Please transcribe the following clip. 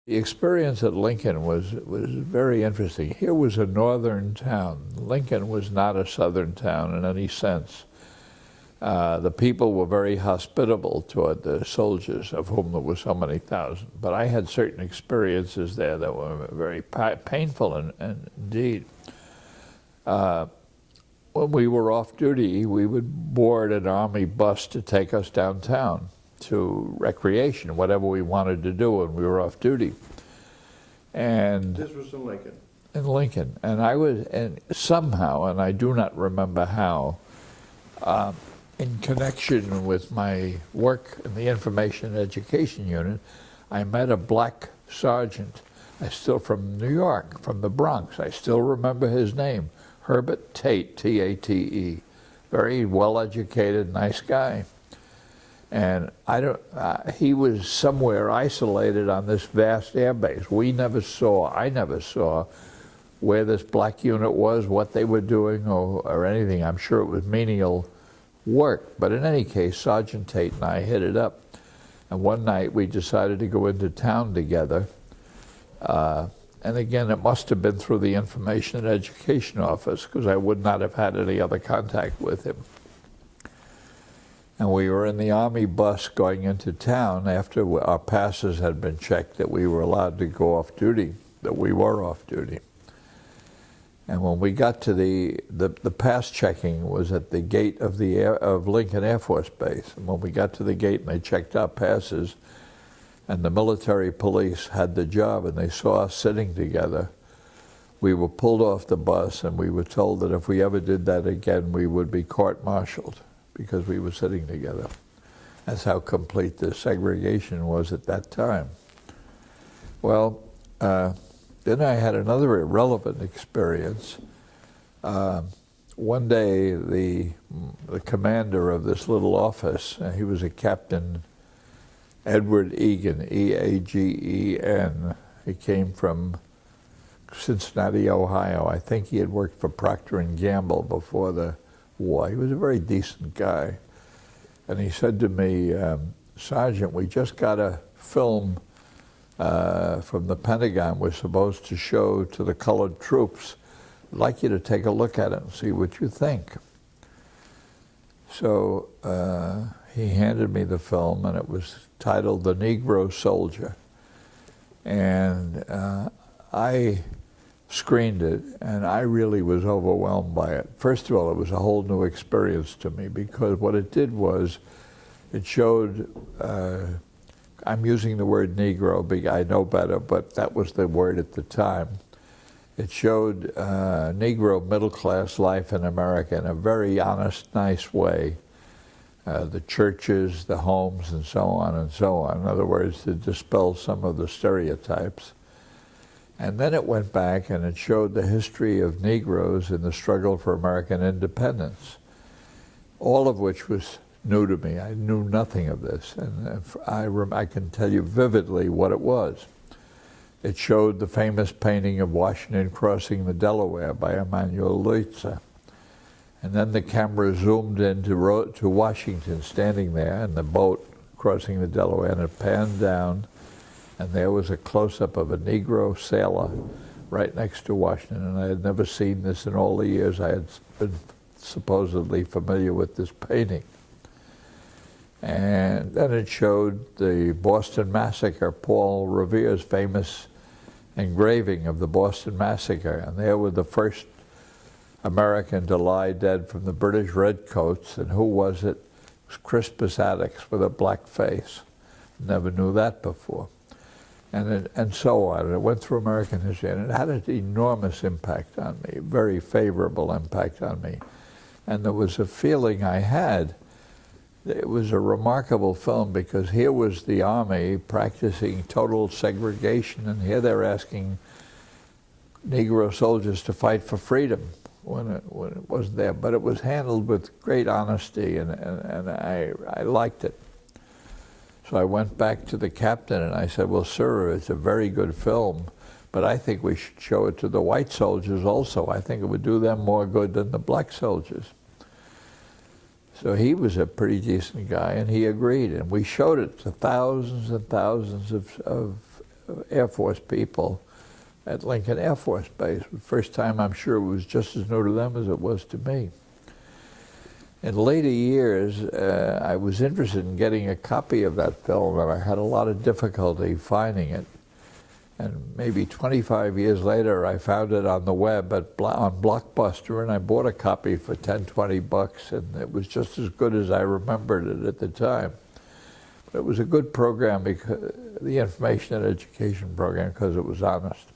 The experience at Lincoln was very interesting. Here was a northern town. Lincoln was not a southern town in any sense. The people were very hospitable toward the soldiers, of whom there were so many thousand. But I had certain experiences there that were very painful and indeed. When we were off duty, we would board an Army bus to take us downtown to recreation, whatever we wanted to do when we were off duty. And this was in Lincoln. In Lincoln, and somehow, and I do not remember how, in connection with my work in the Information Education Unit, I met a black sergeant, from New York, from the Bronx. I still remember his name, Herbert Tate, T-A-T-E. Very well-educated, nice guy. And he was somewhere isolated on this vast airbase. I never saw where this black unit was, what they were doing, or anything. I'm sure it was menial work. But in any case, Sergeant Tate and I hit it up. And one night we decided to go into town together. And again, it must have been through the Information and Education Office, because I would not have had any other contact with him. And we were in the Army bus going into town after our passes had been checked that we were allowed to go off duty, that we were off duty. And when we got to the pass checking was at the gate of Lincoln Air Force Base. And when we got to the gate and they checked our passes, and the military police had the job and they saw us sitting together, we were pulled off the bus and we were told that if we ever did that again, we would be court-martialed, because we were sitting together. That's how complete the segregation was at that time. Well, then I had another irrelevant experience. One day, the commander of this little office, he was a Captain Edward Egan, E-A-G-E-N. He came from Cincinnati, Ohio. I think he had worked for Procter & Gamble before the war. He was a very decent guy. And he said to me, Sergeant, we just got a film from the Pentagon we're supposed to show to the colored troops. I'd like you to take a look at it and see what you think. So he handed me the film, and it was titled The Negro Soldier. And I screened it, and I really was overwhelmed by it. First of all, it was a whole new experience to me, because what it did was it showed, I'm using the word Negro because I know better, but that was the word at the time. It showed Negro middle-class life in America in a very honest, nice way. The churches, the homes, and so on and so on. In other words, to dispel some of the stereotypes. And then it went back and it showed the history of Negroes in the struggle for American independence, all of which was new to me. I knew nothing of this, and I can tell you vividly what it was. It showed the famous painting of Washington crossing the Delaware by Emanuel Leutze. And then the camera zoomed in to Washington standing there in the boat crossing the Delaware, and it panned down, and there was a close-up of a Negro sailor right next to Washington. And I had never seen this in all the years I had been supposedly familiar with this painting. And then it showed the Boston Massacre, Paul Revere's famous engraving of the Boston Massacre. And there were the first American to lie dead from the British Redcoats. And who was it? It was Crispus Attucks with a black face. Never knew that before. And so on. And it went through American history, and it had an enormous impact on me, very favorable impact on me. And there was a feeling I had. It was a remarkable film, because here was the Army practicing total segregation, and here they're asking Negro soldiers to fight for freedom when it wasn't there. But it was handled with great honesty, and I liked it. So I went back to the captain and I said, well, sir, it's a very good film, but I think we should show it to the white soldiers also. I think it would do them more good than the black soldiers. So he was a pretty decent guy, and he agreed, and we showed it to thousands and thousands of Air Force people at Lincoln Air Force Base. The first time, I'm sure it was just as new to them as it was to me. In later years, I was interested in getting a copy of that film, and I had a lot of difficulty finding it. And maybe 25 years later, I found it on the web on Blockbuster, and I bought a copy for 10, 20 bucks, and it was just as good as I remembered it at the time. But it was a good program, because the information and education program, because it was honest.